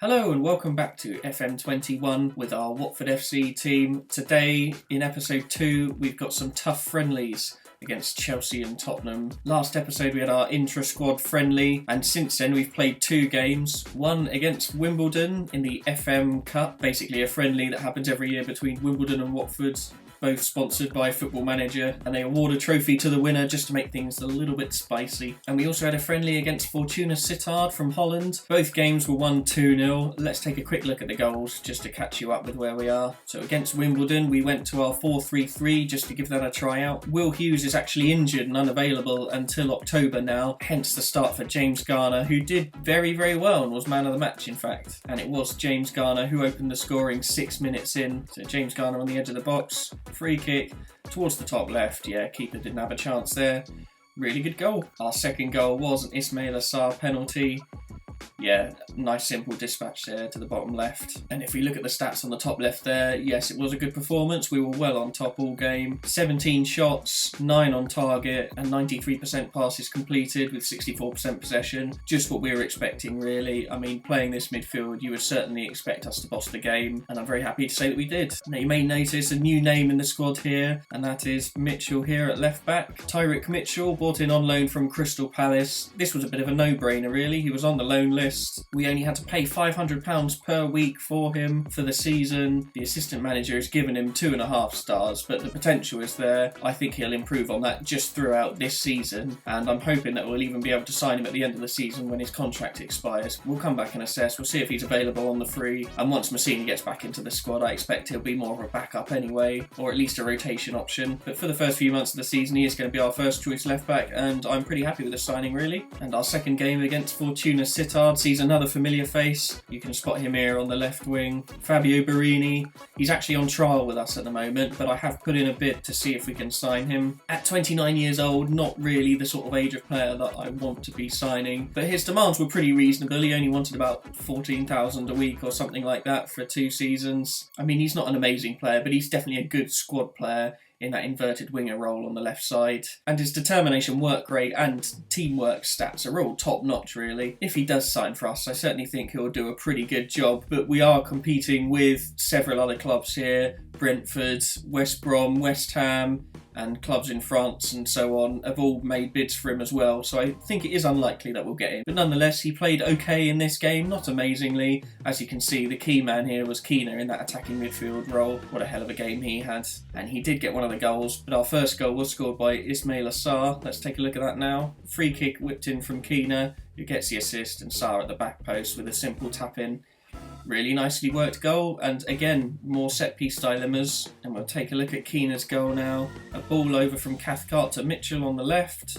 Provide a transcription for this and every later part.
Hello and welcome back to FM21 with our Watford FC team. Today in episode 2 we've got some tough friendlies against Chelsea and Tottenham. Last episode we had our intra-squad friendly, and since then we've played 2 games. One against Wimbledon in the FM Cup, basically a friendly that happens every year between Wimbledon and Watford, both sponsored by Football Manager, and they award a trophy to the winner just to make things a little bit spicy. And we also had a friendly against Fortuna Sittard from Holland. Both games were won 2-0. Let's take a quick look at the goals just to catch you up with where we are. So against Wimbledon we went to our 4-3-3 just to give that a try out. Will Hughes is actually injured and unavailable until October now, hence the start for James Garner, who did very well and was man of the match in fact. And it was James Garner who opened the scoring 6 minutes in. So James Garner on the edge of the box. Free kick towards the top left. Yeah, keeper didn't have a chance there. Really good goal. Our second goal was an Ismail Assar penalty. Yeah, nice simple dispatch there to the bottom left. And if we look at the stats on the top left there, yes, it was a good performance. We were well on top all game. 17 shots, 9 on target, and 93% passes completed with 64% possession. Just what we were expecting, really. I mean, playing this midfield, you would certainly expect us to boss the game, and I'm very happy to say that we did. Now, you may notice a new name in the squad here, and that is Mitchell here at left back. Tyrick Mitchell, brought in on loan from Crystal Palace. This was a bit of a no-brainer, really. He was on the loan list. We only had to pay £500 per week for him for the season. The assistant manager has given him 2.5 stars, but the potential is there. I think he'll improve on that just throughout this season, and I'm hoping that we'll even be able to sign him at the end of the season when his contract expires. We'll come back and assess. We'll see if he's available on the free, and once Massini gets back into the squad, I expect he'll be more of a backup anyway, or at least a rotation option. But for the first few months of the season, he is going to be our first choice left back, and I'm pretty happy with the signing, really. And our second game against Fortuna Sittard sees another familiar face. You can spot him here on the left wing. Fabio Barini. He's actually on trial with us at the moment, but I have put in a bid to see if we can sign him. At 29 years old, not really the sort of age of player that I want to be signing, but his demands were pretty reasonable. He only wanted about 14,000 a week or something like that for 2 seasons. I mean, he's not an amazing player, but he's definitely a good squad player in that inverted winger role on the left side. And his determination, work rate and teamwork stats are all top notch, really. If he does sign for us, I certainly think he'll do a pretty good job, but we are competing with several other clubs here. Brentford, West Brom, West Ham, and clubs in France and so on have all made bids for him as well, so I think it is unlikely that we'll get him. But nonetheless, he played okay in this game, not amazingly. As you can see, the key man here was Keener in that attacking midfield role. What a hell of a game he had. And he did get one of the goals, but our first goal was scored by Ismail Assar. Let's take a look at that now. Free kick whipped in from Keener, who gets the assist, and Sarr at the back post with a simple tap in. Really nicely worked goal, and again, more set-piece dilemmas. And we'll take a look at Keener's goal now. A ball over from Cathcart to Mitchell on the left.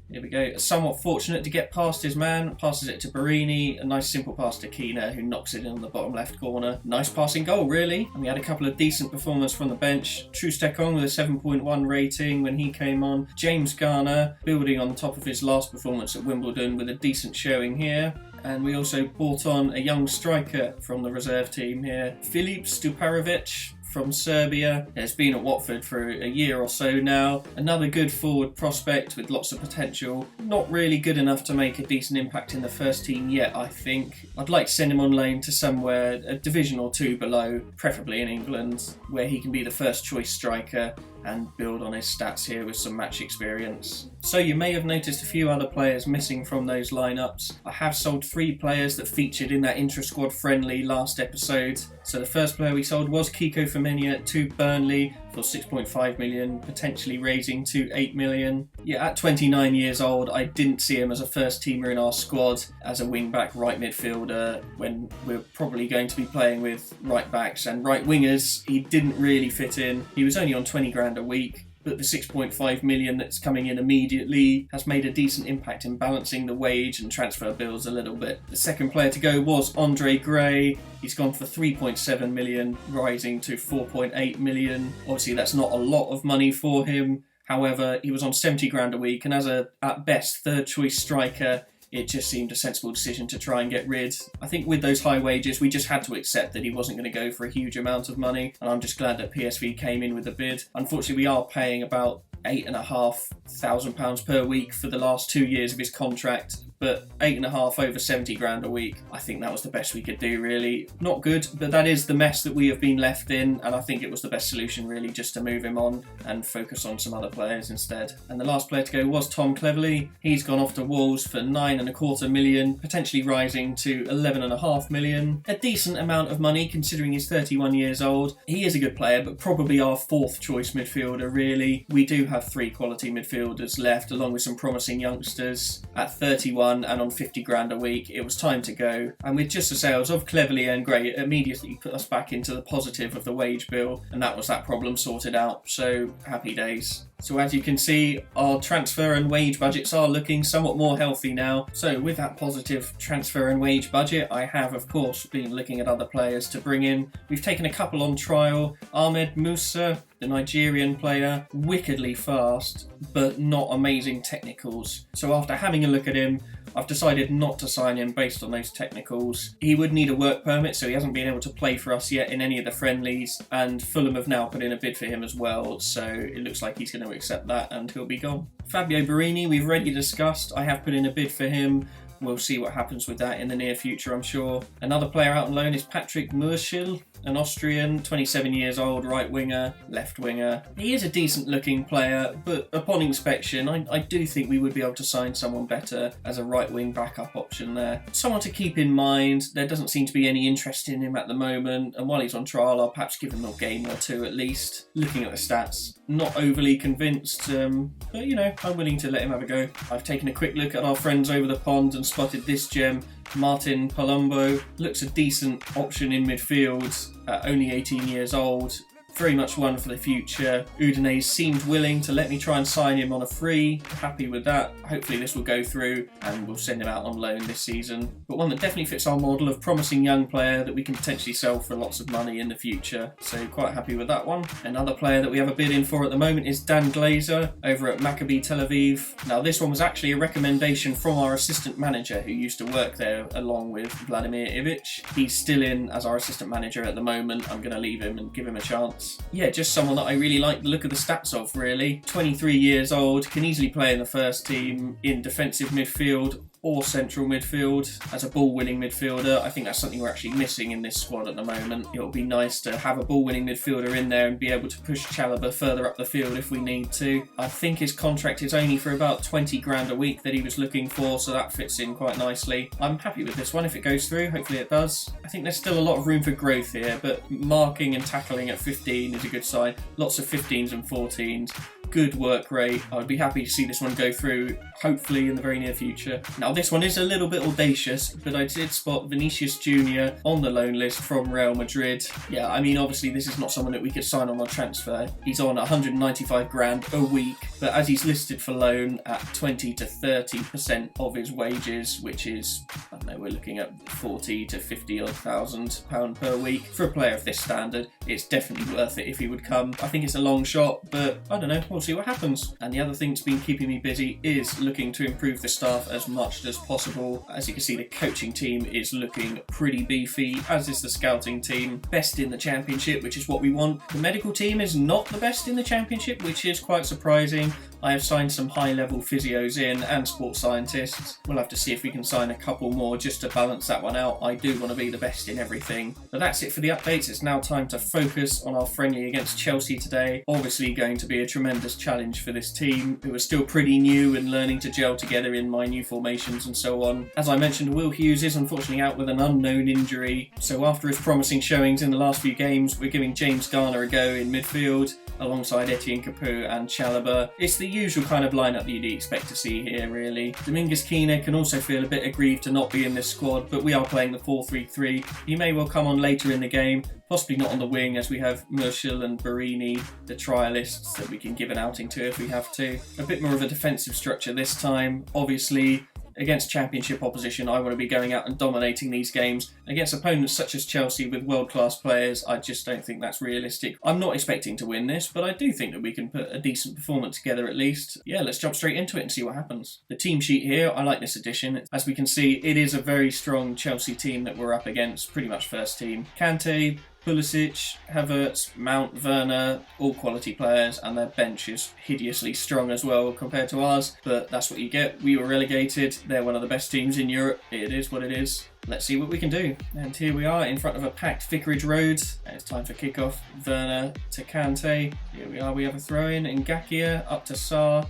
Here we go. Somewhat fortunate to get past his man. Passes it to Barini. A nice simple pass to Keener, who knocks it in on the bottom left corner. Nice passing goal, really. And we had a couple of decent performances from the bench. Trustekong with a 7.1 rating when he came on. James Garner building on top of his last performance at Wimbledon with a decent showing here. And we also brought on a young striker from the reserve team here, Filip Stuparovic from Serbia. Has been at Watford for a year or so now. Another good forward prospect with lots of potential. Not really good enough to make a decent impact in the first team yet, I think. I'd like to send him on loan to somewhere a division or 2 below, preferably in England, where he can be the first choice striker and build on his stats here with some match experience. So you may have noticed a few other players missing from those lineups. I have sold 3 players that featured in that intra-squad friendly last episode. So the first player we sold was Kiko Femenia to Burnley for 6.5 million, potentially raising to 8 million. Yeah, at 29 years old, I didn't see him as a first teamer in our squad as a wing-back right midfielder when we're probably going to be playing with right backs and right wingers. He didn't really fit in. He was only on 20 grand a week, but the 6.5 million that's coming in immediately has made a decent impact in balancing the wage and transfer bills a little bit. The second player to go was Andre Gray. He's gone for 3.7 million, rising to 4.8 million. Obviously, that's not a lot of money for him. However, he was on 70 grand a week, and as a, at best, third choice striker, it just seemed a sensible decision to try and get rid. I think with those high wages, we just had to accept that he wasn't going to go for a huge amount of money, and I'm just glad that PSV came in with a bid. Unfortunately, we are paying about £8,500 per week for the last 2 years of his contract, but 8.5 over 70 grand a week. I think that was the best we could do, really. Not good, but that is the mess that we have been left in, and I think it was the best solution, really, just to move him on and focus on some other players instead. And the last player to go was Tom Cleverley. He's gone off to Wolves for 9.25 million, potentially rising to 11.5 million. A decent amount of money considering he's 31 years old. He is a good player, but probably our fourth choice midfielder, really. We do have 3 quality midfielders left, along with some promising youngsters. At 31 and on 50 grand a week, it was time to go. And with just the sales of Cleverley and Gray, it immediately put us back into the positive of the wage bill, and that was that problem sorted out. So happy days. So as you can see, our transfer and wage budgets are looking somewhat more healthy now. So with that positive transfer and wage budget, I have of course been looking at other players to bring in. We've taken a couple on trial. Ahmed Musa, the Nigerian player, wickedly fast, but not amazing technicals. So after having a look at him, I've decided not to sign him based on those technicals. He would need a work permit, so he hasn't been able to play for us yet in any of the friendlies, and Fulham have now put in a bid for him as well, so it looks like he's going to accept that and he'll be gone. Fabio Borini, we've already discussed. I have put in a bid for him. We'll see what happens with that in the near future, I'm sure. Another player out on loan is Patrick Murschel, an Austrian, 27 years old, right winger, left winger. He is a decent looking player, but upon inspection, I do think we would be able to sign someone better as a right wing backup option there. Someone to keep in mind. There doesn't seem to be any interest in him at the moment, and while he's on trial, I'll perhaps give him a game or two at least. Looking at the stats, not overly convinced, but you know, I'm willing to let him have a go. I've taken a quick look at our friends over the pond and spotted this gem. Martin Palumbo looks a decent option in midfield at only 18 years old. Very much one for the future. Udinese seemed willing to let me try and sign him on a free. Happy with that. Hopefully this will go through and we'll send him out on loan this season. But one that definitely fits our model of promising young player that we can potentially sell for lots of money in the future. So quite happy with that one. Another player that we have a bid in for at the moment is Dan Glazer over at Maccabi Tel Aviv. Now this one was actually a recommendation from our assistant manager who used to work there along with Vladimir Ivic. He's still in as our assistant manager at the moment. I'm going to leave him and give him a chance. Yeah, just someone that I really like the look of the stats of, really. 23 years old, can easily play in the first team in defensive midfield or central midfield as a ball-winning midfielder. I think that's something we're actually missing in this squad at the moment. It would be nice to have a ball-winning midfielder in there and be able to push Chalobah further up the field if we need to. I think his contract is only for about 20 grand a week that he was looking for, so that fits in quite nicely. I'm happy with this one if it goes through. Hopefully it does. I think there's still a lot of room for growth here, but marking and tackling at 15 is a good sign. Lots of 15s and 14s. Good work rate. I would be happy to see this one go through, hopefully in the very near future. Now this one is a little bit audacious, but I did spot Vinicius Jr. on the loan list from Real Madrid. Yeah, I mean obviously this is not someone that we could sign on a transfer. He's on 195 grand a week, but as he's listed for loan at 20 to 30% of his wages, which is, I don't know, we're looking at 40 to 50 odd thousand pound per week. For a player of this standard, it's definitely worth it if he would come. I think it's a long shot, but I don't know, we'll see what happens. And the other thing that's been keeping me busy is looking to improve the staff as much as possible. As you can see, the coaching team is looking pretty beefy, as is the scouting team. Best in the championship, which is what we want. The medical team is not the best in the championship, which is quite surprising. I have signed some high-level physios in and sports scientists. We'll have to see if we can sign a couple more just to balance that one out. I do want to be the best in everything. But that's it for the updates. It's now time to focus on our friendly against Chelsea today. Obviously going to be a tremendous challenge for this team, who are still pretty new and learning to gel together in my new formations and so on. As I mentioned, Will Hughes is unfortunately out with an unknown injury. So after his promising showings in the last few games, we're giving James Garner a go in midfield, alongside Etienne Capoue and Chalobah. It's the usual kind of lineup that you'd expect to see here, really. Dominguez Kine can also feel a bit aggrieved to not be in this squad, but we are playing the 4-3-3. He may well come on later in the game, possibly not on the wing, as we have Murschel and Borini, the trialists that we can give an outing to if we have to. A bit more of a defensive structure this time. Obviously, against championship opposition, I want to be going out and dominating these games. Against opponents such as Chelsea with world-class players, I just don't think that's realistic. I'm not expecting to win this, but I do think that we can put a decent performance together at least. Yeah, let's jump straight into it and see what happens. The team sheet here, I like this addition. As we can see, it is a very strong Chelsea team that we're up against, pretty much first team. Kante, Pulisic, Havertz, Mount, Werner, all quality players, and their bench is hideously strong as well compared to ours, but that's what you get. We were relegated, they're one of the best teams in Europe, it is what it is. Let's see what we can do. And here we are in front of a packed Vicarage Road, and it's time for kickoff. Werner to Kante, here we are, we have a throw in, Ngakia up to Sarr.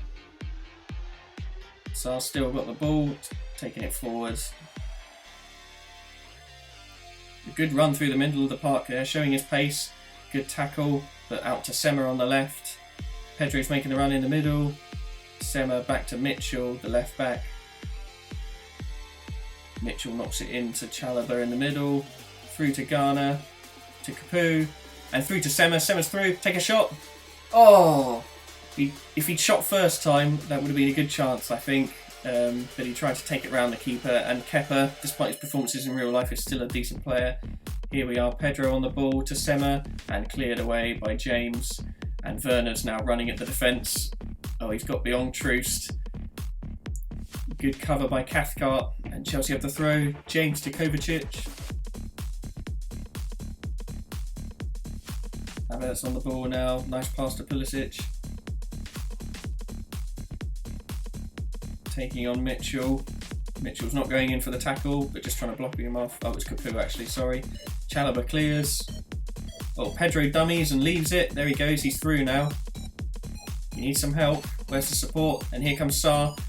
Sarr still got the ball, taking it forward. A good run through the middle of the park there, showing his pace. Good tackle, but out to Sema on the left. Pedro's making the run in the middle. Sema back to Mitchell, the left back. Mitchell knocks it in to Chalobah in the middle. Through to Garner, to Capu, and through to Sema. Sema's through, take a shot. Oh! If he'd shot first time, that would have been a good chance, I think. But he tried to take it round the keeper, and Kepa, despite his performances in real life, is still a decent player. Here we are, Pedro on the ball to Sema, and cleared away by James. And Werner's now running at the defence. Oh, he's got beyond Troost. Good cover by Cathcart, and Chelsea have the throw. James to Kovacic. Havertz on the ball now, nice pass to Pulisic. Taking on Mitchell. Mitchell's not going in for the tackle, but just trying to block him off. Oh, it was Capu actually, sorry. Chalobah clears. Oh, Pedro dummies and leaves it. There he goes, he's through now. He needs some help. Where's the support? And here comes Sarr.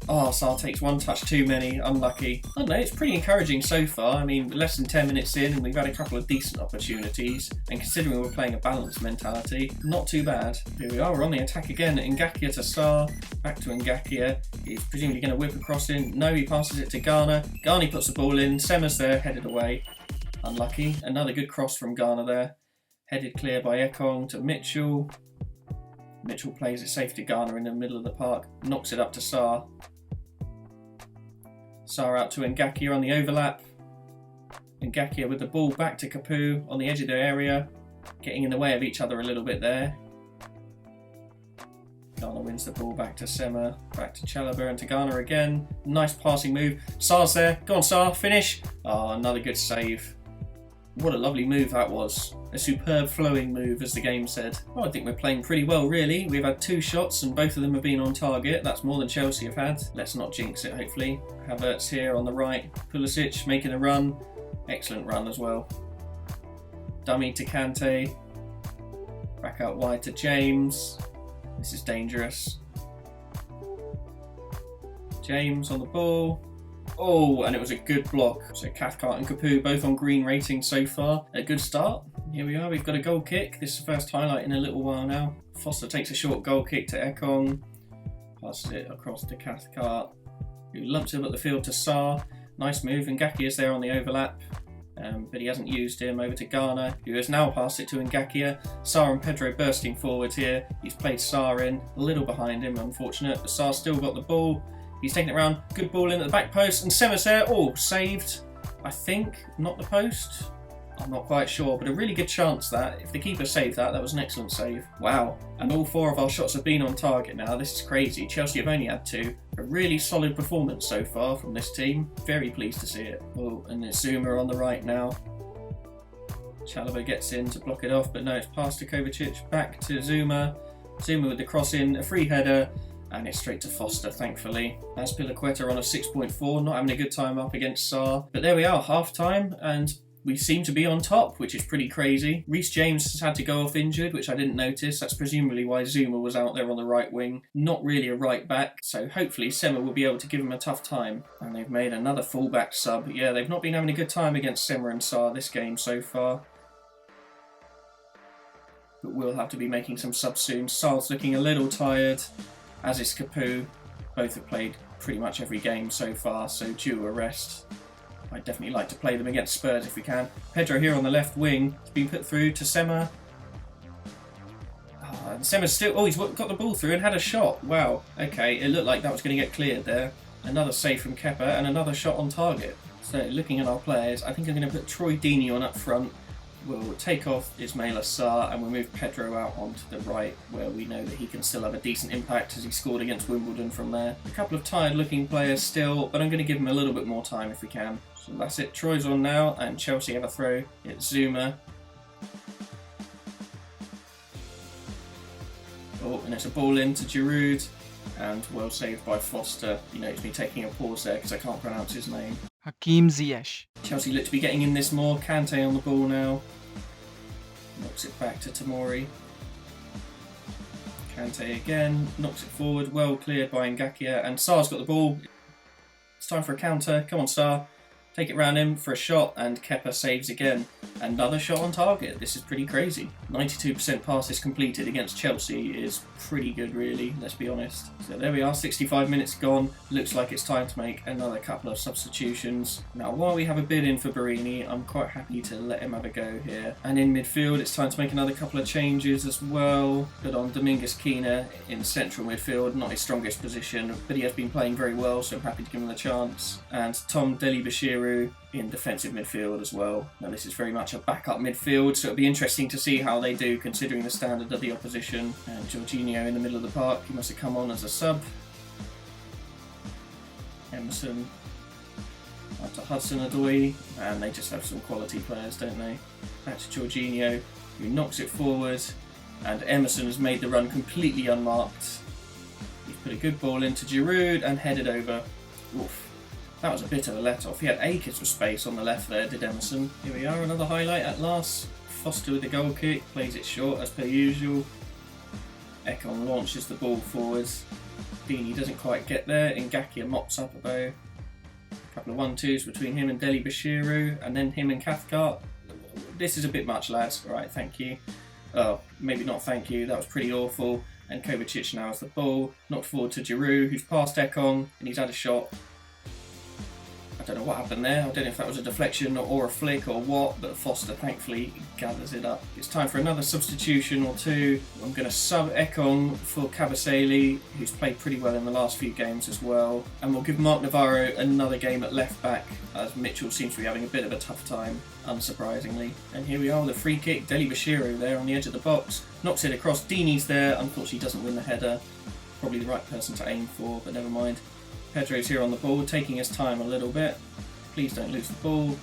Oh, Sarr takes one touch too many. Unlucky. I don't know, it's pretty encouraging so far. I mean, less than 10 minutes in and we've had a couple of decent opportunities. And considering we're playing a balanced mentality, not too bad. Here we are, we're on the attack again. Ngakia to Sarr. Back to Ngakia. He's presumably going to whip across in. No, he passes it to Garner. Garner puts the ball in. Sema's there, headed away. Unlucky. Another good cross from Garner there. Headed clear by Ekong to Mitchell. Mitchell plays it safe to Garner in the middle of the park. Knocks it up to Sarr. Sarr out to Ngakia on the overlap. Ngakia with the ball back to Capu on the edge of the area. Getting in the way of each other a little bit there. Garner wins the ball back to Sema. Back to Chalobah and to Garner again. Nice passing move. Sarr's there. Go on Sarr, finish. Oh, another good save. What a lovely move that was. A superb flowing move, as the game said. Oh, I think we're playing pretty well, really. We've had 2 shots and both of them have been on target. That's more than Chelsea have had. Let's not jinx it, hopefully. Havertz here on the right. Pulisic making a run. Excellent run as well. Dummy to Kante. Back out wide to James. This is dangerous. James on the ball. Oh, and it was a good block. So Cathcart and Capu both on green rating so far. A good start. Here we are, we've got a goal kick. This is the first highlight in a little while now. Foster takes a short goal kick to Ekong. Passes it across to Cathcart, who lumps it up the field to Sarr. Nice move, and Ngakia is there on the overlap. But he hasn't used him. Over to Garner, who has now passed it to Ngakia. Sarr and Pedro bursting forward here. He's played Sarr in, a little behind him, unfortunate. But Sarr's still got the ball. He's taking it around. Good ball in at the back post, and Sema's there. Oh, saved. I think, not the post. I'm not quite sure, but a really good chance that. If the keeper saved that, that was an excellent save. Wow. And all 4 of our shots have been on target now. This is crazy. Chelsea have only had 2. A really solid performance so far from this team. Very pleased to see it. Oh, and it's Zuma on the right now. Chalobah gets in to block it off, but no, it's passed to Kovacic. Back to Zuma. Zuma with the cross in, a free header. And it's straight to Foster, thankfully. As Pilaqueta on a 6.4, not having a good time up against Sarr. But there we are, half time, and we seem to be on top, which is pretty crazy. Reece James has had to go off injured, which I didn't notice. That's presumably why Zuma was out there on the right wing. Not really a right back, so hopefully Sema will be able to give him a tough time. And they've made another fullback sub. Yeah, they've not been having a good time against Sema and Sarr this game so far. But we'll have to be making some subs soon. Sarr's looking a little tired, as is Capu. Both have played pretty much every game so far, so due a rest. I'd definitely like to play them against Spurs if we can. Pedro here on the left wing. It's been put through to Sema. Oh, and Sema's still... Oh, he's got the ball through and had a shot. Wow. Okay, it looked like that was going to get cleared there. Another save from Kepa and another shot on target. So looking at our players, I think I'm going to put Troy Deeney on up front. We'll take off Ismaila Sarr and we'll move Pedro out onto the right, where we know that he can still have a decent impact, as he scored against Wimbledon from there. A couple of tired looking players still, but I'm going to give him a little bit more time if we can. So that's it, Troy's on now, and Chelsea have a throw. It's Zuma. Oh, and it's a ball in to Grrrwood, and well saved by Foster. You notice me taking a pause there because I can't pronounce his name. Hakim Ziyech. Chelsea look to be getting in this more. Kante on the ball now. Knocks it back to Tomori. Kante again, knocks it forward, well cleared by Ngakia, and Sarr's got the ball. It's time for a counter. Come on, Sarr. Take it round him for a shot, and Kepa saves again. Another shot on target. This is pretty crazy. 92% passes completed against Chelsea is pretty good, really, let's be honest. So there we are, 65 minutes gone. Looks like it's time to make another couple of substitutions. Now, while we have a bid in for Barini, I'm quite happy to let him have a go here. And in midfield, it's time to make another couple of changes as well. Put on Domingos Quina in central midfield, not his strongest position, but he has been playing very well, so I'm happy to give him the chance. And Tom Deli-Bashiru in defensive midfield as well. Now this is very much a backup midfield, so it'll be interesting to see how they do considering the standard of the opposition. And Jorginho in the middle of the park, he must have come on as a sub. Emerson up to Hudson-Odoi, and they just have some quality players, don't they? Back to Jorginho, who knocks it forward, and Emerson has made the run completely unmarked. He's put a good ball into Grrrwood and headed over. Oof. That was a bit of a let-off. He had acres of space on the left there, did Emerson. Here we are, another highlight at last. Foster with the goal kick, plays it short as per usual. Ekong launches the ball forwards. Dini doesn't quite get there. Ngakia mops up about a couple of 1-2s between him and Deli-Bashiru, and then him and Cathcart. This is a bit much, lads. Alright, thank you. Oh, maybe not thank you. That was pretty awful. And Kovacic now has the ball. Knocked forward to Giroud, who's passed Ekong, and he's had a shot. I don't know what happened there. I don't know if that was a deflection or a flick or what, but Foster thankfully gathers it up. It's time for another substitution or two. I'm going to sub Ekong for Kabasele, who's played pretty well in the last few games as well. And we'll give Mark Navarro another game at left back, as Mitchell seems to be having a bit of a tough time, unsurprisingly. And here we are with a free kick. Deli-Bashiru there on the edge of the box. Knocks it across. Dini's there. Unfortunately doesn't win the header. Probably the right person to aim for, but never mind. Pedro's here on the ball, taking his time a little bit. Please don't lose the ball.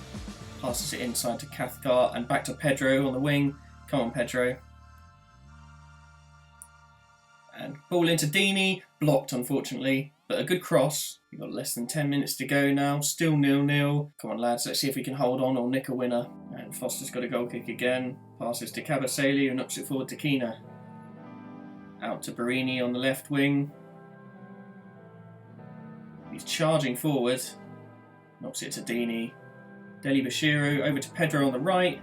Passes it inside to Cathcart and back to Pedro on the wing. Come on, Pedro. And ball into Dini. Blocked, unfortunately, but a good cross. We've got less than 10 minutes to go now. Still 0-0. Come on, lads. Let's see if we can hold on or nick a winner. And Foster's got a goal kick again. Passes to Kabasele, who knocks it forward to Quina. Out to Barini on the left wing. He's charging forward, knocks it to Dini. Deli-Bashiru over to Pedro on the right.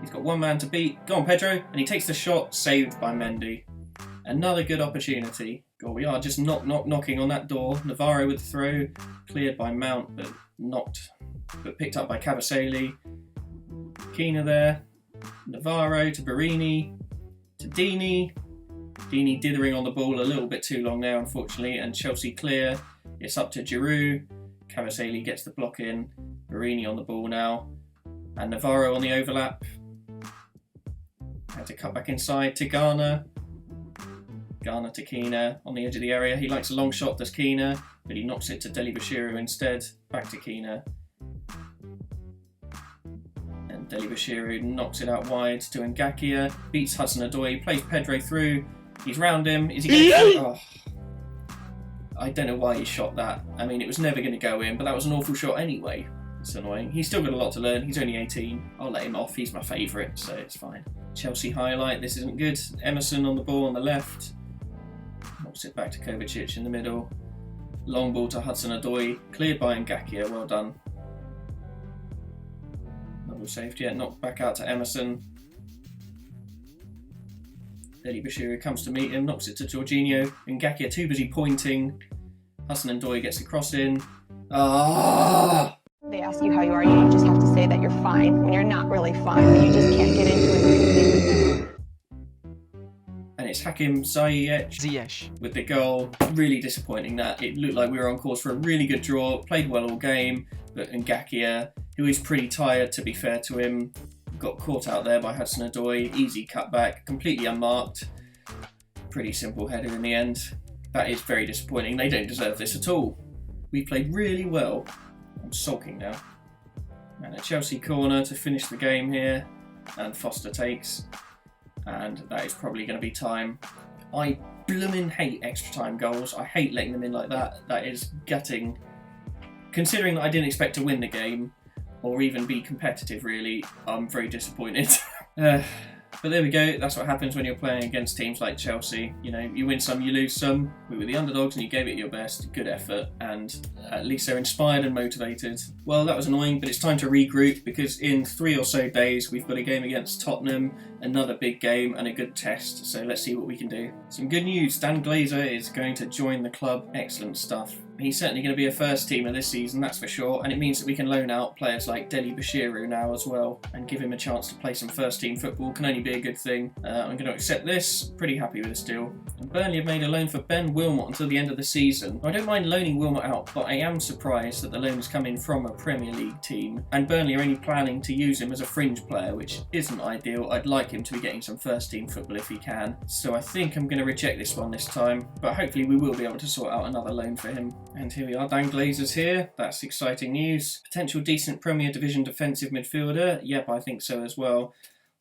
He's got one man to beat. Go on, Pedro. And he takes the shot, saved by Mending. Another good opportunity. God, we are just knocking on that door. Navarro with the throw, cleared by Mount, but picked up by Kabasele. Quina there. Navarro to Barini, to Dini. Dini dithering on the ball a little bit too long now, unfortunately, and Chelsea clear. It's up to Giroud. Kabasele gets the block in. Barini on the ball now. And Navarro on the overlap. Had to cut back inside to Garner. Garner to Quina on the edge of the area. He likes a long shot, does Quina, but he knocks it to Deli-Bashiru instead. Back to Quina. And Deli-Bashiru knocks it out wide to Ngakia. Beats Hudson-Odoi. Plays Pedro through. He's round him. Is he going to... Oh. I don't know why he shot that. I mean, it was never going to go in, but that was an awful shot anyway. It's annoying. He's still got a lot to learn. He's only 18. I'll let him off. He's my favourite, so it's fine. Chelsea highlight. This isn't good. Emerson on the ball on the left. Knocks it back to Kovacic in the middle. Long ball to Hudson-Odoi. Cleared by Ngakia. Well done. Double saved yet. Knocked back out to Emerson. Deli-Bashiru comes to meet him, knocks it to Jorginho. Ngakia too busy pointing. Hudson-Odoi gets the cross in. Ah! They ask you how you are, you just have to say that you're fine when you're not really fine, but you just can't get into it. And it's Hakim Ziyech with the goal. Really disappointing that. It looked like we were on course for a really good draw. Played well all game, but Ngakia, who is pretty tired to be fair to him, got caught out there by Hudson-Odoi. Easy cutback, completely unmarked. Pretty simple header in the end. That is very disappointing. They don't deserve this at all. We played really well. I'm sulking now. And a Chelsea corner to finish the game here. And Foster takes. And that is probably going to be time. I bloomin' hate extra time goals. I hate letting them in like that. That is gutting. Considering that I didn't expect to win the game, or even be competitive really, I'm very disappointed. But there we go, that's what happens when you're playing against teams like Chelsea. You know, you win some, you lose some. We were the underdogs and you gave it your best, good effort, and at least they're inspired and motivated. Well, that was annoying, but it's time to regroup because in 3 or so days we've got a game against Tottenham, another big game and a good test, so let's see what we can do. Some good news, Dan Glazer is going to join the club, excellent stuff. He's certainly going to be a first teamer this season, that's for sure, and it means that we can loan out players like Deli Bashiru now as well and give him a chance to play some first team football. Can only be a good thing. I'm going to accept this, pretty happy with this deal. And Burnley have made a loan for Ben Wilmot until the end of the season. I don't mind loaning Wilmot out, but I am surprised that the loan is coming from a Premier League team, and Burnley are only planning to use him as a fringe player, which isn't ideal. I'd like him to be getting some first team football if he can, so I think I'm going to reject this one this time, but hopefully we will be able to sort out another loan for him. And here we are, Dan Glazer's here. That's exciting news. Potential decent Premier Division defensive midfielder. Yep, I think so as well.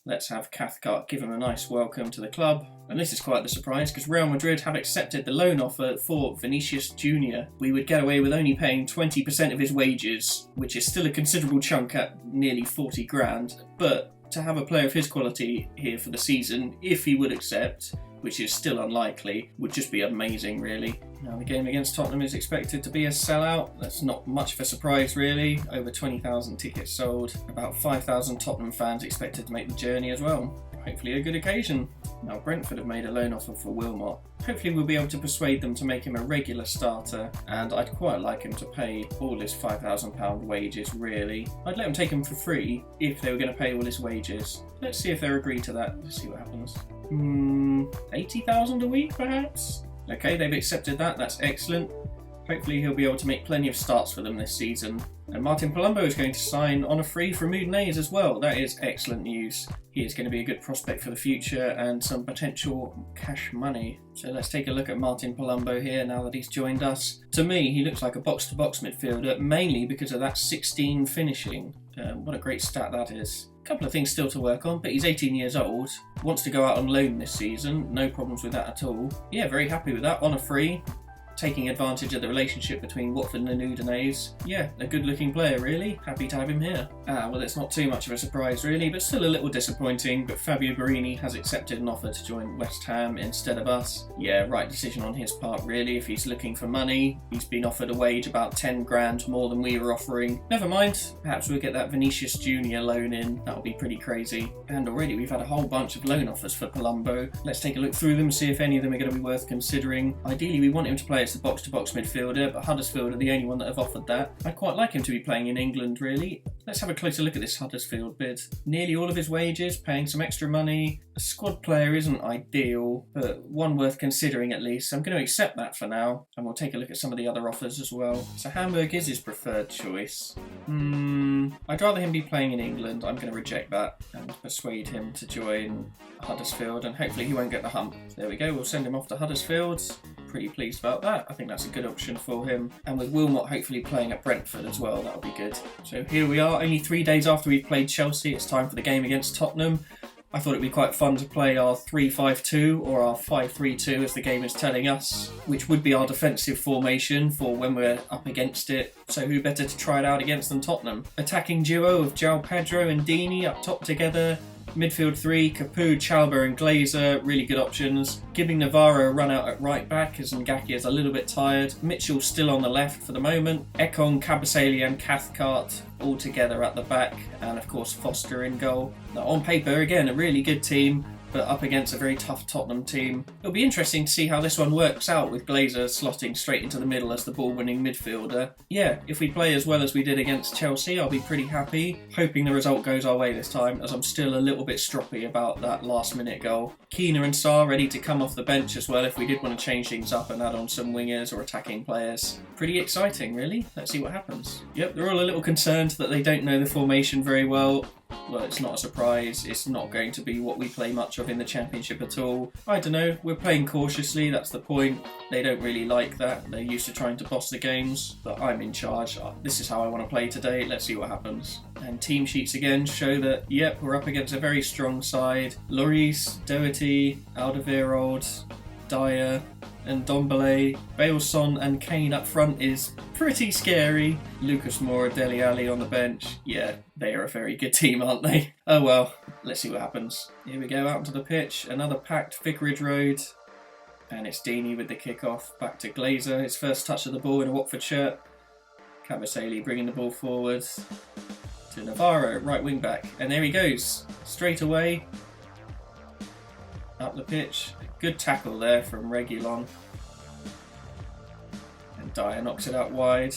Let's have Cathcart give him a nice welcome to the club. And this is quite the surprise because Real Madrid have accepted the loan offer for Vinicius Jr. We would get away with only paying 20% of his wages, which is still a considerable chunk at nearly 40 grand. But to have a player of his quality here for the season, if he would accept, which is still unlikely, would just be amazing really. Now the game against Tottenham is expected to be a sellout. That's not much of a surprise really. Over 20,000 tickets sold. About 5,000 Tottenham fans expected to make the journey as well. Hopefully a good occasion. Now Brentford have made a loan offer for Wilmot. Hopefully we'll be able to persuade them to make him a regular starter, and I'd quite like him to pay all his £5,000 wages really. I'd let him take him for free if they were going to pay all his wages. Let's see if they'll agree to that. Let's see what happens. 80,000 a week perhaps? Okay, they've accepted that, that's excellent. Hopefully he'll be able to make plenty of starts for them this season. And Martin Palumbo is going to sign on a free from Udinese as well. That is excellent news. He is going to be a good prospect for the future and some potential cash money. So let's take a look at Martin Palumbo here now that he's joined us. To me, he looks like a box-to-box midfielder, mainly because of that 16 finishing. What a great stat that is. A couple of things still to work on, but he's 18 years old, wants to go out on loan this season, no problems with that at all. Yeah, very happy with that, on a free. Taking advantage of the relationship between Watford and Udinese. Yeah, a good looking player really, happy to have him here. Well it's not too much of a surprise really, but still a little disappointing, but Fabio Borini has accepted an offer to join West Ham instead of us. Yeah, right decision on his part really, if he's looking for money. He's been offered a wage about 10 grand more than we were offering. Never mind, perhaps we'll get that Vinicius Jr. loan in, that'll be pretty crazy. And already we've had a whole bunch of loan offers for Palumbo. Let's take a look through them, see if any of them are going to be worth considering. Ideally we want him to play as the box-to-box midfielder, but Huddersfield are the only one that have offered that. I'd quite like him to be playing in England, really. Let's have a closer look at this Huddersfield bid. Nearly all of his wages, paying some extra money. A squad player isn't ideal, but one worth considering at least. So I'm going to accept that for now, and we'll take a look at some of the other offers as well. So Hamburg is his preferred choice. I'd rather him be playing in England. I'm going to reject that and persuade him to join Huddersfield, and hopefully he won't get the hump. There we go, we'll send him off to Huddersfield. Pretty pleased about that. I think that's a good option for him. And with Wilmot hopefully playing at Brentford as well, that'll be good. So here we are, only 3 days after we've played Chelsea. It's time for the game against Tottenham. I thought it'd be quite fun to play our 3-5-2 or our 5-3-2 as the game is telling us, which would be our defensive formation for when we're up against it. So who better to try it out against than Tottenham? Attacking duo of João Pedro and Dini up top together. Midfield three, Capu, Chalber and Glazer, really good options. Giving Navarro a run out at right back as Ngaki is a little bit tired. Mitchell still on the left for the moment. Ekong, Kabasele and Cathcart all together at the back. And of course Foster in goal. Now on paper, again, a really good team, but up against a very tough Tottenham team. It'll be interesting to see how this one works out with Glazer slotting straight into the middle as the ball-winning midfielder. Yeah, if we play as well as we did against Chelsea, I'll be pretty happy. Hoping the result goes our way this time, as I'm still a little bit stroppy about that last-minute goal. Keener and Sarr ready to come off the bench as well if we did want to change things up and add on some wingers or attacking players. Pretty exciting, really. Let's see what happens. Yep, they're all a little concerned that they don't know the formation very well. Well, it's not a surprise. It's not going to be what we play much of in the Championship at all. I don't know. We're playing cautiously. That's the point. They don't really like that. They're used to trying to boss the games. But I'm in charge. This is how I want to play today. Let's see what happens. And team sheets again show that, yep, we're up against a very strong side. Lloris, Doherty, Alderweireld. Dyer and Ndombele. Bale, Son and Kane up front is pretty scary. Lucas Moura, Dele Alli on the bench. Yeah, they are a very good team, aren't they? Oh well, let's see what happens. Here we go, out onto the pitch. Another packed Vicarage Road. And it's Deeney with the kickoff. Back to Glazer, his first touch of the ball in a Watford shirt. Kabasele bringing the ball forward to Navarro, right wing back. And there he goes, straight away. Up the pitch. Good tackle there from Reguilon. And Dyer knocks it out wide.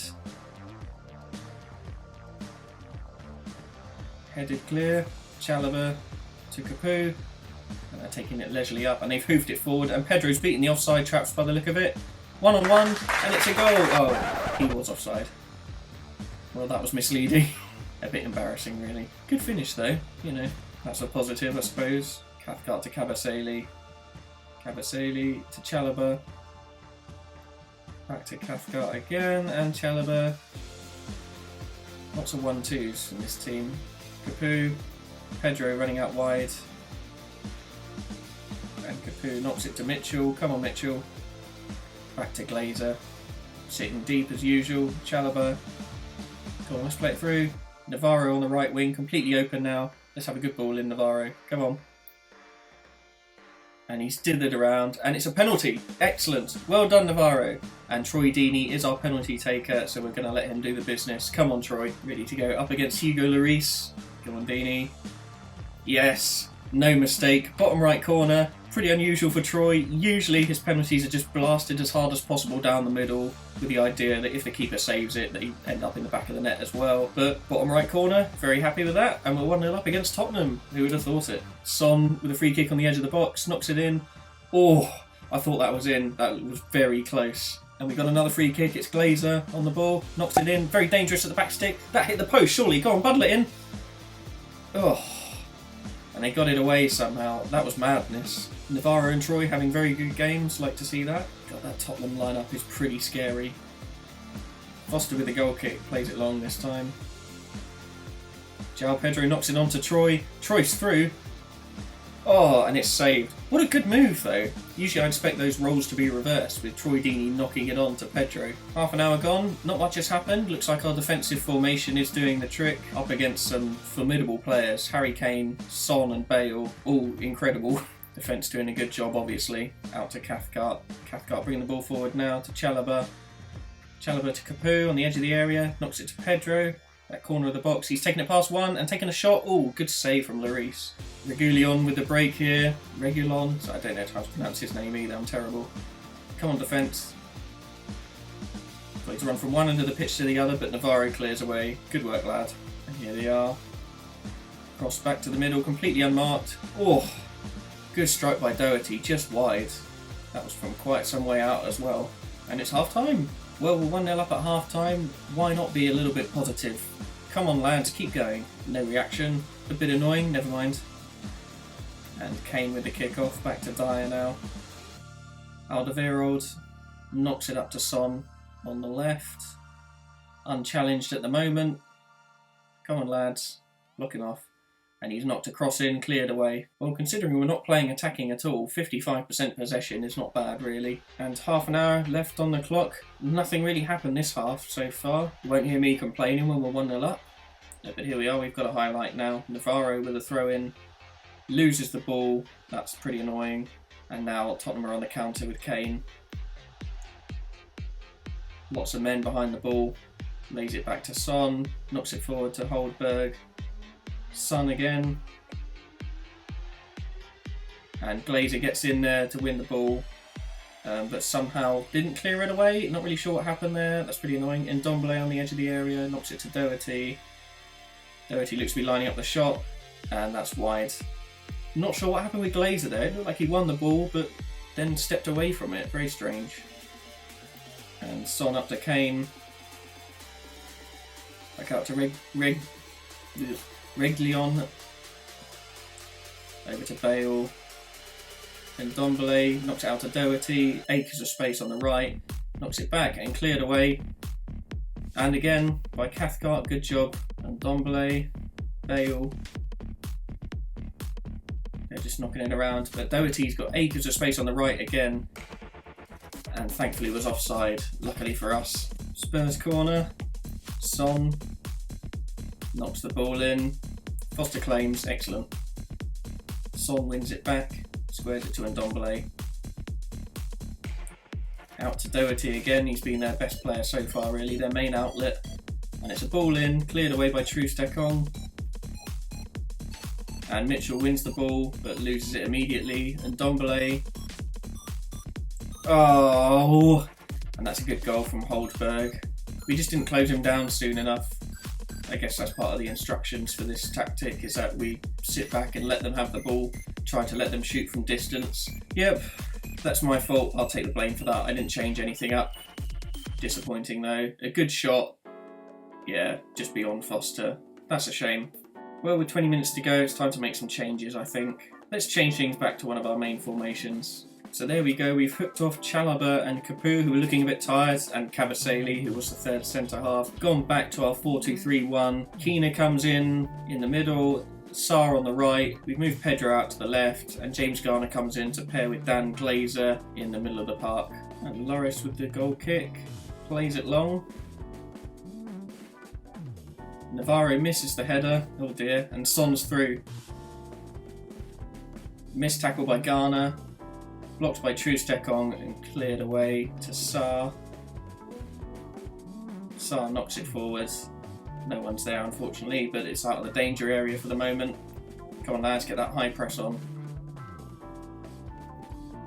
Headed clear. Chalobah to Capoue. And they're taking it leisurely up, and they've hoofed it forward, and Pedro's beaten the offside traps by the look of it. 1-on-1, and it's a goal. Oh, he was offside. Well, that was misleading. A bit embarrassing, really. Good finish, though. You know, that's a positive, I suppose. Cathcart to Kabasele. Kabasele to Chalobah. Back to Cathcart again, and Chalobah. Lots of 1-2s in this team. Capoue. Pedro running out wide. And Capoue knocks it to Mitchell. Come on, Mitchell. Back to Glazer. Sitting deep as usual. Chalobah. Go on, let's play it through. Navarro on the right wing, completely open now. Let's have a good ball in, Navarro. Come on. And he's dithered around, and it's a penalty. Excellent. Well done, Navarro. And Troy Deeney is our penalty taker, so we're going to let him do the business. Come on, Troy. Ready to go up against Hugo Lloris. Come on, Deeney. Yes. No mistake. Bottom right corner. Pretty unusual for Troy. Usually his penalties are just blasted as hard as possible down the middle, with the idea that if the keeper saves it, they end up in the back of the net as well. But bottom right corner, very happy with that. And we're 1-0 up against Tottenham. Who would have thought it? Son with a free kick on the edge of the box, knocks it in. Oh, I thought that was in. That was very close. And we got another free kick. It's Glazer on the ball, knocks it in. Very dangerous at the back stick. That hit the post, surely. Go on, bundle it in. Oh. And they got it away somehow. That was madness. Navarro and Troy having very good games. Like to see that. God, that Tottenham lineup is pretty scary. Foster with the goal kick. Plays it long this time. João Pedro knocks it on to Troy. Troy's through. Oh, and it's saved. What a good move, though. Usually I'd expect those roles to be reversed, with Troy Deeney knocking it on to Pedro. Half an hour gone. Not much has happened. Looks like our defensive formation is doing the trick. Up against some formidable players. Harry Kane, Son and Bale. All incredible. Defence doing a good job, obviously. Out to Cathcart. Cathcart bringing the ball forward now to Chalobah. Chalobah to Capoue on the edge of the area. Knocks it to Pedro. That corner of the box. He's taken it past one and taken a shot. Oh, good save from Lloris. Reguilon with the break here. Reguilon. I don't know how to pronounce his name either. I'm terrible. Come on, defence. Got to run from one end of the pitch to the other, but Navarro clears away. Good work, lad. And here they are. Cross back to the middle, completely unmarked. Oh, good strike by Doherty, just wide. That was from quite some way out as well. And it's half time. Well, we're 1-0 up at half time. Why not be a little bit positive? Come on, lads, keep going. No reaction. A bit annoying, never mind. And Kane with the kick-off. Back to Dyer now. Alderweireld knocks it up to Son on the left. Unchallenged at the moment. Come on, lads. Blocking off. And he's knocked a cross in, cleared away. Well, considering we're not playing attacking at all, 55% possession is not bad, really. And half an hour left on the clock. Nothing really happened this half so far. You won't hear me complaining when we're 1-0 up. But here we are, we've got a highlight now. Navarro with a throw-in. Loses the ball. That's pretty annoying. And now Tottenham are on the counter with Kane. Lots of men behind the ball. Lays it back to Son. Knocks it forward to Holdberg. Son again. And Glazer gets in there to win the ball. But somehow didn't clear it away. Not really sure what happened there. That's pretty annoying. And Ndombele on the edge of the area. Knocks it to Doherty. Doherty looks to be lining up the shot. And that's wide. Not sure what happened with Glazer there. It looked like he won the ball, but then stepped away from it. Very strange. And Son up to Kane. Back out to Reguilon. Over to Bale. Then Ndombele knocks it out to Doherty. Acres of space on the right. Knocks it back and cleared away. And again by Cathcart. Good job. And Ndombele. Bale. Edge just knocking it around. But Doherty's got acres of space on the right again. And thankfully was offside, luckily for us. Spurs corner. Son knocks the ball in. Foster claims, excellent. Son wins it back, squares it to Ndombele. Out to Doherty again, he's been their best player so far really, their main outlet. And it's a ball in, cleared away by Troost-Ekong. And Mitchell wins the ball, but loses it immediately. Ndombele. Oh! And that's a good goal from Holdberg. We just didn't close him down soon enough. I guess that's part of the instructions for this tactic, is that we sit back and let them have the ball, try to let them shoot from distance. Yep, that's my fault. I'll take the blame for that. I didn't change anything up. Disappointing though. A good shot. Yeah, just beyond Foster. That's a shame. Well, with 20 minutes to go, it's time to make some changes, I think. Let's change things back to one of our main formations. So there we go, we've hooked off Chalobah and Capoue, who were looking a bit tired, and Kabasele, who was the third centre-half. Gone back to our 4-2-3-1. Keena comes in the middle, Sarr on the right. We've moved Pedro out to the left, and James Garner comes in to pair with Dan Glazer in the middle of the park. And Loris with the goal kick, plays it long. Navarro misses the header, oh dear, and Son's through. Missed tackle by Garner. Blocked by Troost-Ekong and cleared away to Sarr. Sarr knocks it forward. No one's there unfortunately, but it's out of the danger area for the moment. Come on lads, get that high press on.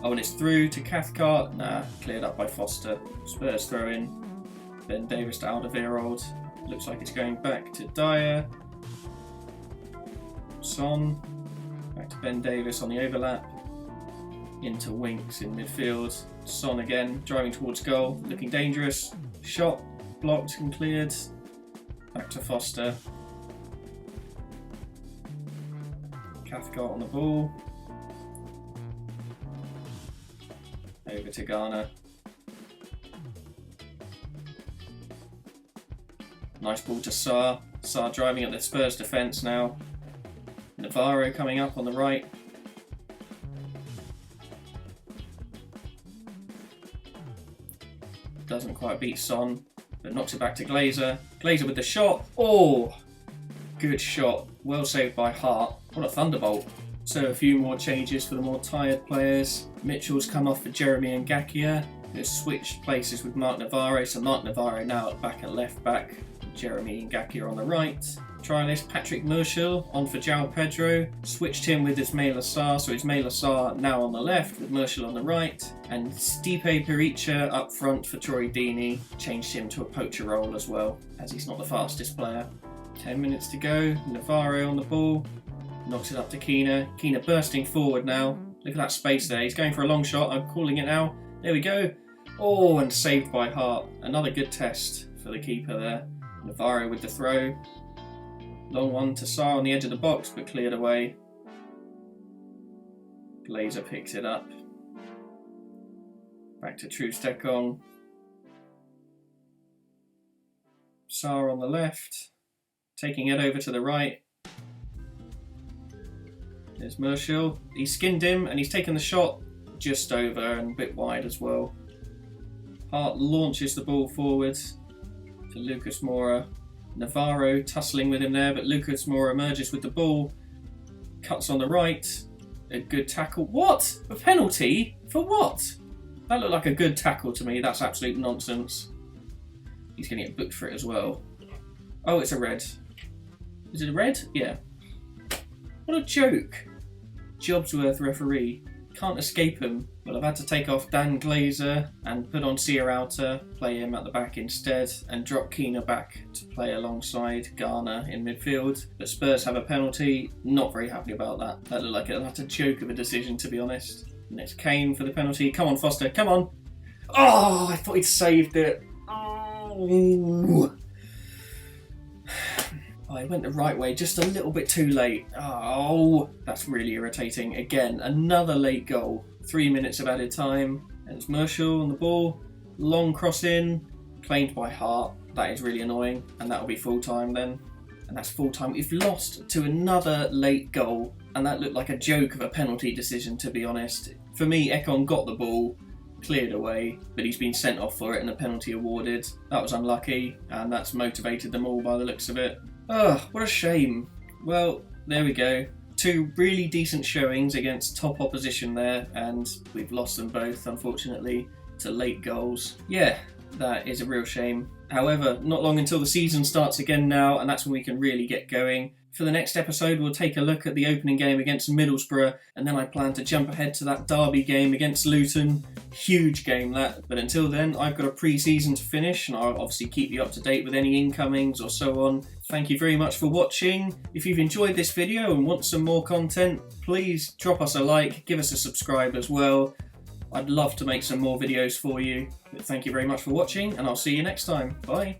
Oh, and it's through to Cathcart. Nah, cleared up by Foster. Spurs throw in. Ben Davis to Alderweireld. Looks like it's going back to Dyer. Son. Back to Ben Davis on the overlap. Into Winks in midfield. Son again, driving towards goal, looking dangerous. Shot, blocked and cleared. Back to Foster. Cathcart on the ball. Over to Garner. Nice ball to Sarr. Sarr driving at the Spurs defence now. Navarro coming up on the right. Doesn't quite beat Son, but knocks it back to Glazer. Glazer with the shot. Oh, good shot. Well saved by Hart. What a thunderbolt. So a few more changes for the more tired players. Mitchell's come off for Jeremy and Ngakia, who switched places with Mark Navarro. So Mark Navarro now back at left back. Jeremy and Ngakia on the right. Trialist Patrick Murschel on for João Pedro. Switched him with Ismaila Sarr, so Ismaila Sarr now on the left with Murschel on the right. And Stipe Perica up front for Troy Deeney. Changed him to a poacher role as well, as he's not the fastest player. 10 minutes to go. Navarro on the ball. Knocks it up to Keena. Keena bursting forward now. Look at that space there. He's going for a long shot. I'm calling it now. There we go. Oh, and saved by Hart. Another good test for the keeper there. Navarro with the throw. Long one to Sarr on the edge of the box, but cleared away. Glazer picks it up. Back to Troost-Ekong. Sarr on the left. Taking it over to the right. There's Murschel. He skinned him and he's taken the shot just over and a bit wide as well. Hart launches the ball forward to Lucas Moura. Navarro tussling with him there, but Lucas Moura emerges with the ball. Cuts on the right. A good tackle. What? A penalty? For what? That looked like a good tackle to me. That's absolute nonsense. He's going to get booked for it as well. Oh, it's a red. Is it a red? Yeah. What a joke. Jobsworth referee. Can't escape him. Well, I've had to take off Dan Glazer and put on Sierralta, play him at the back instead, and drop Keena back to play alongside Garner in midfield. But Spurs have a penalty. Not very happy about that. That looked like a joke of a decision, to be honest. And it's Kane for the penalty. Come on, Foster, come on. Oh, I thought he'd saved it. Oh. Oh, he went the right way, just a little bit too late. Oh, that's really irritating. Again, another late goal. 3 minutes of added time. And it's Murschel on the ball. Long cross in. Claimed by Hart. That is really annoying. And that'll be full time then. And that's full time. We've lost to another late goal. and that looked like a joke of a penalty decision, to be honest. For me, Ekong got the ball, cleared away, but he's been sent off for it and a penalty awarded. That was unlucky, and that's motivated them all by the looks of it. Oh, what a shame. Well, there we go. 2 really decent showings against top opposition there, and we've lost them both, unfortunately, to late goals. Yeah, that is a real shame. However, not long until the season starts again now, and that's when we can really get going. For the next episode, we'll take a look at the opening game against Middlesbrough, and then I plan to jump ahead to that derby game against Luton. Huge game that, but until then, I've got a pre-season to finish, and I'll obviously keep you up to date with any incomings or so on. Thank you very much for watching. If you've enjoyed this video and want some more content, please drop us a like, give us a subscribe as well. I'd love to make some more videos for you. But thank you very much for watching, and I'll see you next time. Bye.